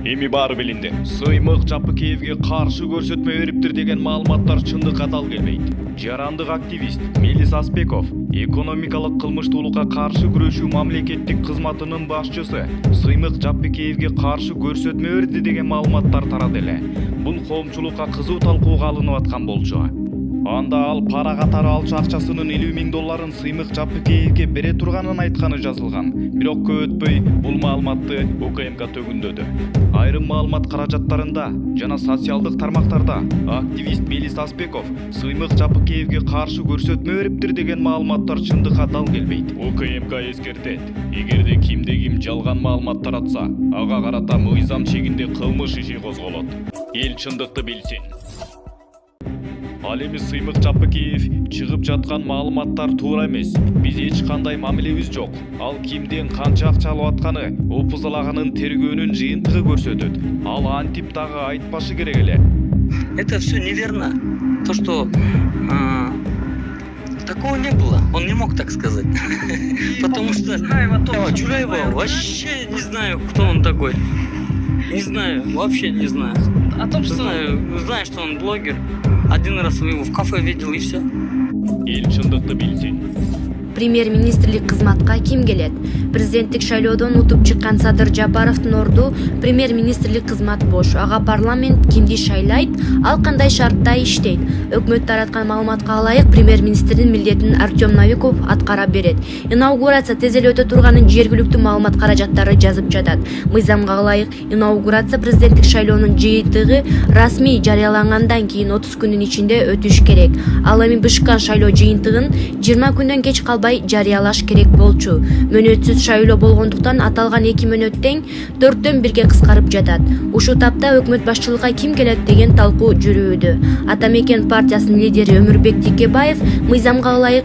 Эми баары билинди. Сыймык Жапыкеевге каршы көрсөтмө бериптир деген маалыматтар чындыкка дал келбейт. Жарандык активист Мелис Аспеков экономикалык кылмыштуулукка каршы күрөшүү мамлекеттик кызматынын башчысы Сыймык Жапыкеевге каршы көрсөтмө берди деген маалыматтар тарады эле. Бул коомчулукка кызуу талкууга алынып аткан болчу. Анда ал пара катары алчу акчасынын 50 000 долларын Сыймык Жапыкеевге бере турганын айтканы жазылган. Бирок көп өтпөй бул маалыматты УКМК төгүндөдү. Айрым маалымат каражаттарында жана социалдык тармактарда активист Мелис Аспеков Сыймык Жапыкеевге каршы көрсөтмө бериптир деген маалыматтар чындыкка дал келбейт. УКМК эскертет: эгерде ким жалган маалымат таратса, ага карата мыйзам чегинде кылмыш иши козголот. Эл чындыкты билсин. Ал эми Сыймык Жапыкеев чыгып жаткан маалыматтар туура эмес. Биз эч кандай мамилебиз жок. Ал кимден канча акча алып атканы опузалаганын тергөөнүн жыйынтыгы көрсөтөт. Ал антип дагы айтпашы керек эле. Это все неверно. То, что такого не было. Он не мог так сказать. Потому что Джураева вообще не знаю, кто он такой. Не знаю, вообще не знаю. О том, что... Знаю, что он блогер. Один раз его в кафе видел и все. Эл чындыкты билсин. Премьер-министрлик кызматка ким келет? Президенттик шайлоодон утуп чыккан Садыр Жапаровдун орду премьер-министрлик кызмат бош. Ага парламент кимди шайлайт? Ал кандай шартта иштейт? Өкмөт тараткан маалыматка ылайык премьер-министрдин милдетин Артем Новиков аткара берет. Инаугурация тез эле өтө турганын жергиликтүү маалымат каражаттары жазып жатат. Мыйзамга ылайык инаугурация президенттик шайлоонун жыйынтыгы расмий жарыялангандан кийин 30 күндүн ичинде өтүш керек. Ал эми бышкан шайлоо жыйынтыгын 20 күндөн кеч калбай жарыялаш керек болчу. Мөөнөтсүз шайлоо болгондуктан аталган 2 мөөнөт тең 4-төн 1-ге кыскарып жатат. Ушул тапта өкмөт башчылыгына ким келет деген талкуу жүрүүдө. Атамекен партиясынын лидери Өмүрбек Текебаев мыйзамга ылайык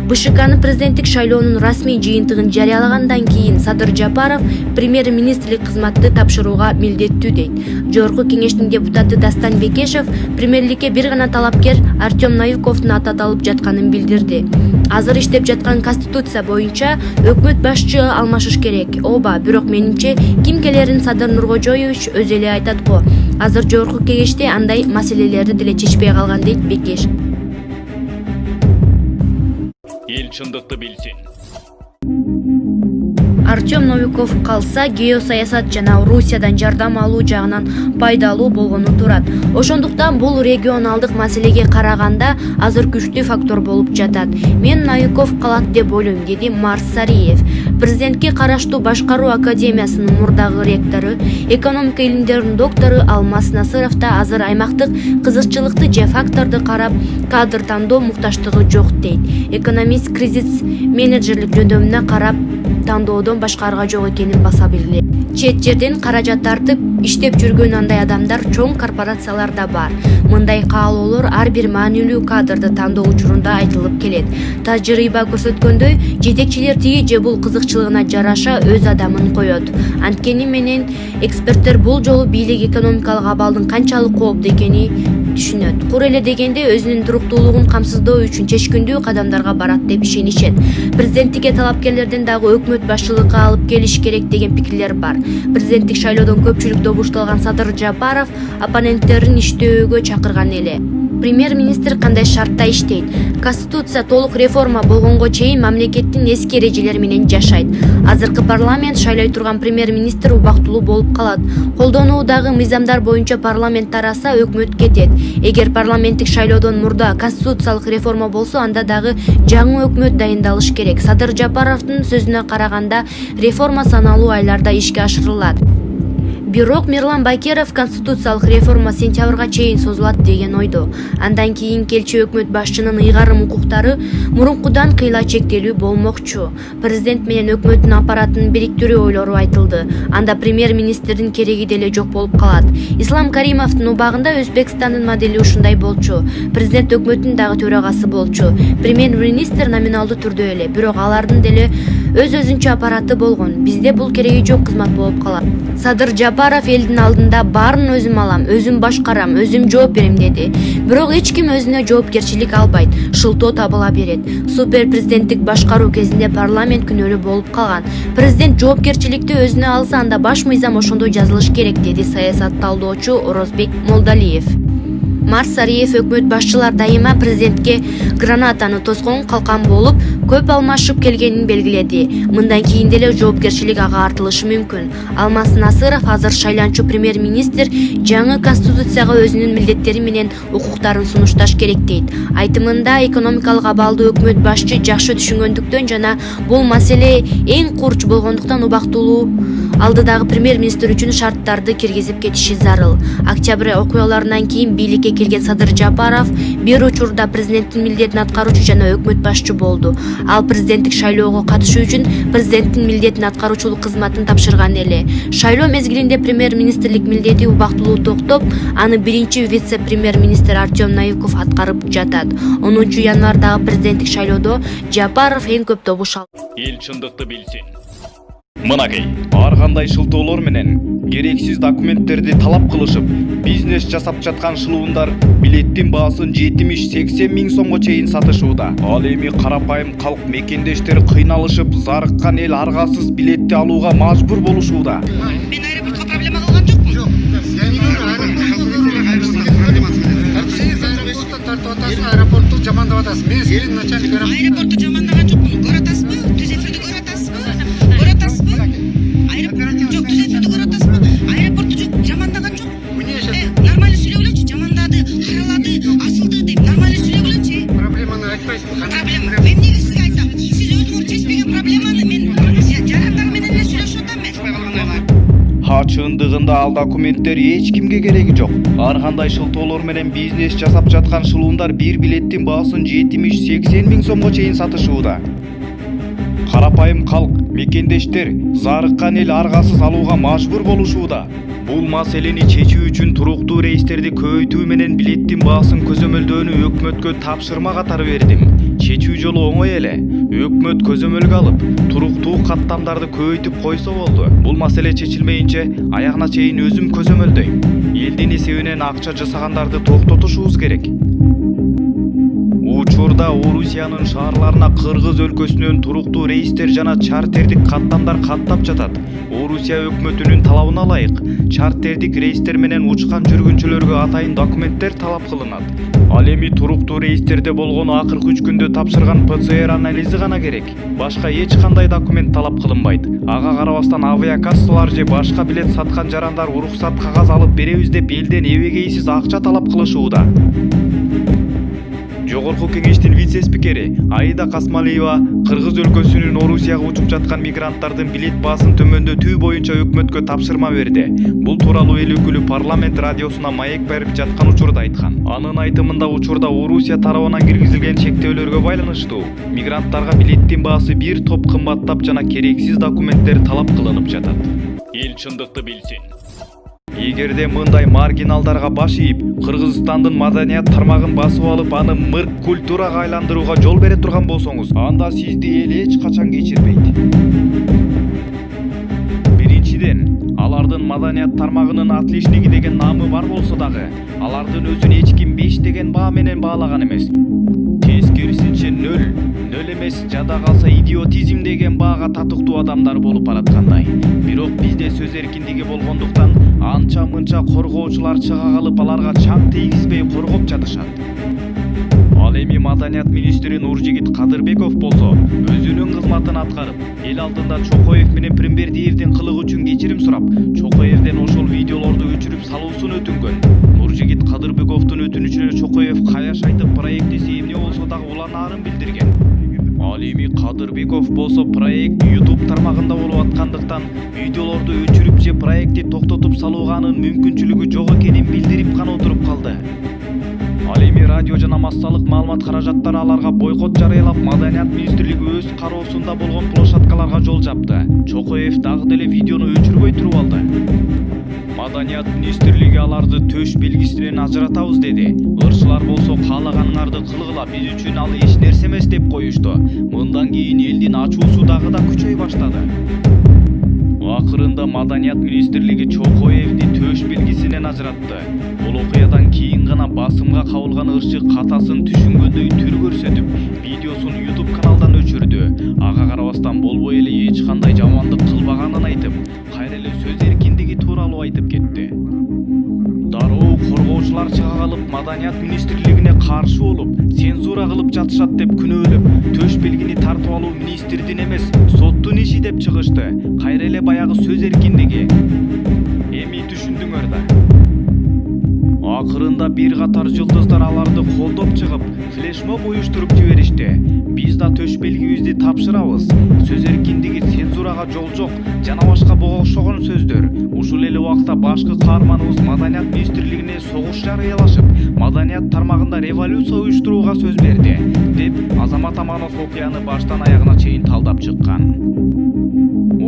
БШКнын президенттик шайлоонун расмий жыйынтыгын жарыялагандан кийин Садыр Жапаров премьер-министрлик кызматты тапшырууга милдеттүү дейт. Жогорку кеңештин депутаты Дастан Бекешев премьерликке бир гана талапкер Артем Новиковдун аты аталып жатканын билдирди. Азыр иштеп жаткан конституция боюнча өкмөт башчы алмашыш керек. Ооба, бирок менимче ким келерин Садыр Нуркожоевич өзү эле айтат го. Азыр жогорку кеңеште андай маселелерди деле чечпей калган дейт Бекешев. Эл чындыкты билсин. Артем Новиков калса геосаясат жана Русиядан жардам алуу жагынан пайдалуу болгону турат. Ошондуктан бул регионалдык маселеге караганда азыр күчтүү фактор болуп жатат. Мен Новиков калат деп ойлойм, деди Марс Сариев. Президентке караштуу Башкаруу академиясынын мурдагы ректору, экономика илимдеринин доктору Алмаз Насыров да азыр аймактык кызыкчылыкты же факторду карап кадр тандоо мукташтыгы жок дейт. Экономист кризис менеджерлик жөндөмүнө карап тандоодон башкарга жок экенин баса белгилейт. Чет жерден каражат тартып иштеп жүргөн андай адамдар чоң корпорацияларда бар. Мындай каалоолор ар бир маанилүү кадрды тандоо учурунда айтылып келет. Тажрыйба көрсөткөндөй, жетекчилер тиги же бул кызыкчылыгына жараша өз адамын коет. Анткени менен эксперттер бул жолу бийлик экономикалык абалдын канчалык кооптуу экенин түшүнөт. Кур эле дегенде өзүнүн туруктуулугун камсыздоо үчүн чечкиндүү кадамдарга барат деп ишенишет. Президенттикке талапкерлерден дагы өкмөт башчылыкка алып келиш керек деген пикирлер бар. Президенттик шайлоодон көпчүлүк добушталган Садыр Жапаров оппоненттерин иштөөгө чакырган эле. Премьер-министр кандай шартта иштейт? Конституция толук реформа болгонго чейин мамлекеттин эски эрежелери менен жашайт. Азыркы парламент шайлай турган премьер-министр убактылуу болуп калат. Колдонуудагы мыйзамдар боюнча парламент тараса, өкмөт кетет. Эгер парламенттик шайлоодон мурда конституциялык реформа болсо, анда дагы жаңы өкмөт дайындалыш керек. Садыр Жапаровдун сөзүнө караганда, реформа саналуу айларда ишке ашырылат. Бирок Мирлан Байкеров конституциялык реформа сентябрга чейин созулат деген ойдо. Андан кийин келчү өкмөт башчынын ыйгарым укуктары мурункудан кыйла чектелүү болмокчу. Президент менен өкмөттүн аппаратынын бириктирүү ойлору айтылды. Анда премьер-министрдин кереги деле жок болуп калат. Ислам Каримовдун убагында Өзбекстандын модели ушундай болчу. Президент өкмөттүн дагы төрагасы болчу. Премьер-министр номиналдуу түрдө эле, бирок алардын деле өз-өзүнчө аппараты болгон. Бизде бул кереги жок кызмат болуп калат. Садыр Жапаров элдин алдында баарын өзүм алам, өзүм башкарам, өзүм жооп берем деди. Бирок эч ким өзүнө жоопкерчилик албайт, шылтоо табыла берет. Супер президенттик башкаруу кезинде парламент күнөөлүү болуп калган. Президент жоопкерчиликти өзүнө алса, анда баш мыйзам ошондой жазылыш керек, деди саясат талдоочу Орозбек Молдалиев. Марс Сариев өкмөт башчылар дайыма президентке гранатаны тоскон калкан болуп, көп алмашып келгенин белгиледи. Мындан кийин деле жоопкерчилик ага артылышы мүмкүн. Алмаз Насыров азыр шайланчу премьер-министр жаңы конституцияга өзүнүн милдеттери менен укуктарын сунушташ керек дейт. Айтымында экономикалык абалды өкмөт башчы жакшы түшүнгөндүктөн жана бул маселе эң курч болгондуктан убактылуу алдыдагы премьер-министр үчүн шарттарды киргизип кетиши зарыл. Октябрь окуяларынан кийин бийликке келген Садыр Жапаров бир учурда президенттин милдетин аткаруучу жана өкмөт башчы болду. Ал президенттик шайлоого катышуу үчүн президенттин милдетин аткаруучулук кызматын тапшырган эле. Шайлоо мезгилинде премьер-министрлик милдети убактылуу токтоп, аны биринчи вице-премьер-министр Артем Наиков аткарып жатат. 10 январдагы президенттик шайлоодо Жапаров эң көп добуш алды. Эл чындыкты билсин. Мынакей, ар кандай шылтоолор менен керексиз документтерди талап кылышып, бизнес жасап жаткан шылуундар билеттин баасын 70-80 миң сомго чейин сатышууда. Ал эми карапайым калк мекендештер кыйналышып, зарыккан эл аргасыз билетти алууга мажбур болушууда. Мен аэропортко проблема кылган жокмун. Жок. Аэропорту жамандап атасыз. Мен сенин начальник аэропорту жамандаган жокмун. Көрүп атасызбы? Түз эфирди көрүп атасызбы? Көрүп атасызбы? Аэропорт жок, түз эфирди көрүп атасызбы? Аэропорту жок, жамандаган жок. Нормально сүйлөгүлөчү, жамандады, каралады, асылды деп нормально сүйлөгүлөчү. Проблеманы айтпайсызбы? Проблема. Мен эмнеге сизге айтам? Сиз өзүңүз чечпеген проблеманы мен жарандар менен эле сүйлөшүп атам. Чындыгында ал документтер эч кимге кереги жок. Ар кандай шылтоолор менен бизнес жасап жаткан шылуундар бир билеттин баасын 70-80 миң сомго чейин сатышууда. Карапайым калк, мекендештер, зарыккан эл аргасыз алууга мажбур болушууда. Бул маселени чечүү үчүн туруктуу рейстерди көбөйтүү менен билеттин баасын көзөмөлдөөнү өкмөткө тапшырма катары бердим. Чечүү жолу оңой эле. Өкмөт көзөмөлгө алып, туруктуу каттамдарды көбөйтүп койсо болду. Бул маселе чечилмейинче аягына чейин өзүм көзөмөлдөйм. Элдин эсебинен акча жасагандарды токтотушубуз керек. Учурда Орусиянын шаарларына Кыргыз өлкөсүнөн туруктуу рейстер жана чартердик каттамдар каттап жатат. Орусия өкмөтүнүн талабына ылайык чартердик рейстер менен учкан жүргүнчүлөргө атайын документтер талап кылынат. Ал эми туруктуу рейстерде болгону акыркы 3 күндө тапшырган ПЦР анализи гана керек. Башка эч кандай документ талап кылынбайт. Ага карабастан авиакассалар же башка билет саткан жарандар уруксат кагаз алып беребиз деп элден эбегейсиз акча талап кылышууда. Жогорку кеңештин вице-спикери Аида Касмалиева Кыргыз өлкөсүнүн Орусияга учуп жаткан мигранттардын билет баасын төмөндөтүү боюнча өкмөткө тапшырма берди. Бул тууралуу эл өкүлү парламент радиосуна маек берип жаткан учурда айткан. Анын айтымында учурда Орусия тарабынан киргизилген чектөөлөргө байланыштуу мигранттарга билеттин баасы бир топ кымбаттап жана керексиз документтер талап кылынып жатат. Эл чындыкты билсин. Эгерде мындай маргиналдарга баш ийип, Кыргызстандын маданият тармагын басып алып, аны мырк культурага айландырууга жол бере турган болсоңуз, анда сизди эл эч качан кечирбейт. Биринчиден, алардын маданият тармагынын отличниги деген наамы бар болсо дагы, алардын өзүн эч ким 5 деген баа менен баалаган эмес. Тескерисинче 0 эмес, жада калса идиотизм деген баага татыктуу адамдар болуп бараткандай. Бирок бизде сөз эркиндиги болгондуктан анча-мынча коргоочулар чыга калып аларга чаң тийгизбей коргоп жатышат. Ал эми маданият министри Нуржигит Кадырбеков болсо өзүнүн кызматын аткарып, эл алдында Чокоев менен Прембердиевдин кылыгы үчүн кечирим сурап, Чокоевден ошол видеолорду өчүрүп салуусун өтүнгөн. Нуржигит Кадырбековдун өтүнүчүнө Чокоев каяш айтып проектиси эмне болсо дагы уланаарын билдирген. Ал эми Кадырбеков болсо проект YouTube тармагында болуп аткандыктан видеолорду өчүрүп же проектти токтотуп салууга анын мүмкүнчүлүгү жок экенин билдирип гана отуруп калды. Ал эми радио жана массалык маалымат каражаттары аларга бойкот жарыялап, маданият министрлиги өз кароосунда болгон площадкаларга жол жапты. Чокоев дагы деле видеону өчүрбөй туруп алды. Маданият министрлиги аларды төш белгисинен ажыратабыз деди. Ырчылар болсо каалаганыңарды кылгыла, биз үчүн ал эч нерсе эмес деп коюшту. Мындан кийин элдин ачуусу дагы да күчөй баштады. Акырында Маданият министрлиги Чокоевди төш белгисинен ажыратты. Бул окуядан кийин гана басымга кабылган ырчы катасын түшүнгөндөй түр көрсөтүп, видеосун YouTube каналдан өчүрдү. Ага карабастан болбой эле эч кандай жамандык кылбаганын айтып, кайра эле сөз эркиндиги тууралуу айтып кетти. Дароо коргоочулар чыга калып Маданият министрлигине каршы болуп, цензура кылып жатышат деп күнөөлөп, төш белгини тартып алуу министрдин эмес, соттун иши деп чыгышты. Кайра эле баягы сөз эркиндиги. Эми түшүндүңөр да. Акырында бир катар жылдыздар аларды колдоп чыгып, флешмоб уюштуруп жиберишти. Биз да төш белгибизди тапшырабыз. Сөз эркиндиги, цензурага жол жок жана башка буга окшогон сөздөр. Ушул эле убакта башкы каарманыбыз Маданият министрлигине согуш жарыялашып, Маданият тармагында революция уюштурууга сөз берди, деп Азамат Аманов окуяны баштан аягына чейин талдап чыккан.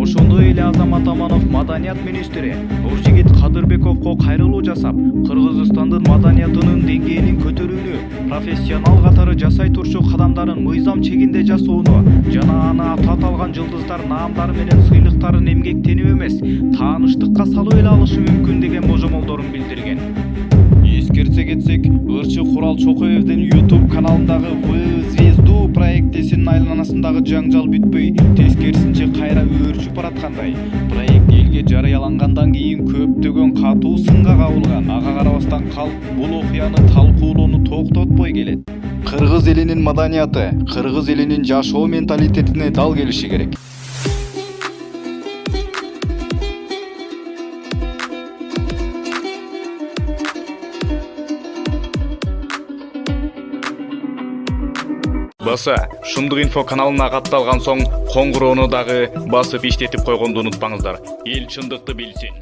Ошондой эле Азамат Аманов Маданият министри Нуржигит Кадырбековго кайрылуу жасап, Кыргызстандын маданиятынын деңгээлин көтөрүүнү, профессионал катары жасай турчу кадамдарын мыйзам чегинде жасоону жана аны атат алган жылдыздар наамдары менен сыйлыктарын эмгектенип эмес, тааныштыкка салуу эле алышы мүмкүн деген божомолдорун билдирген. Эскерсе кетсек, ырчы Курал Чокоевдин YouTube каналындагы «В звезду» проектисинин айланасындагы жаңжал бүтпөй, тескерисинче кайра өөрчүп бараткандай. Проект элге жарыялангандан кийин көптөгөн катуу сынга кабылган. Ага карабастан калк бул окуяны талкуулоону токтотпой келет. Кыргыз элинин маданияты, кыргыз элинин жашоо менталитетине дал келиши керек. Баса, Шындык инфо каналына катталган соң коңгуроону дагы басып иштетип койгонду унутпаңыздар. Эл чындыкты билсин.